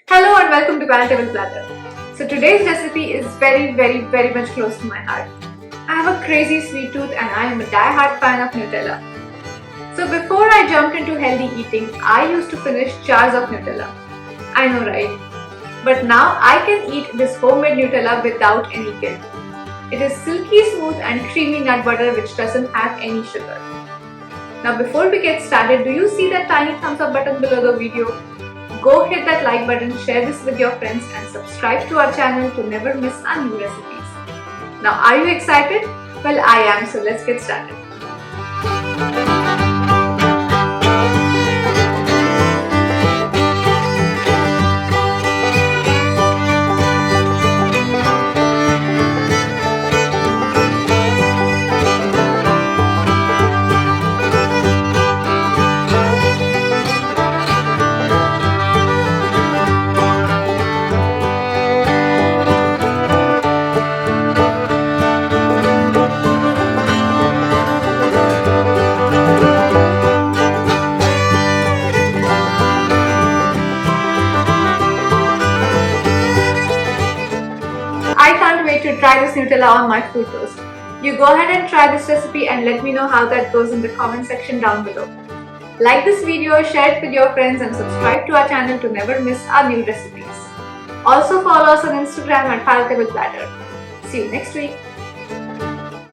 Hello and welcome to Palatable Platter. So today's recipe is very much close to my heart. I have a crazy sweet tooth and I am a die-hard fan of Nutella. So before I jumped into healthy eating, I used to finish jars of Nutella. I know, right? But now I can eat this homemade Nutella without any guilt. It is silky smooth and creamy nut butter which doesn't have any sugar. Now before we get started, do you see that tiny thumbs up button below the video? Go hit that like button, share this with your friends and subscribe to our channel to never miss our new recipes. Now are you excited? Well, I am, so let's get started. I can't wait to try this Nutella on my fruit toast. You go ahead and try this recipe and let me know how that goes in the comment section down below. Like this video, share it with your friends and subscribe to our channel to never miss our new recipes. Also follow us on Instagram at Palatable Platter. See you next week.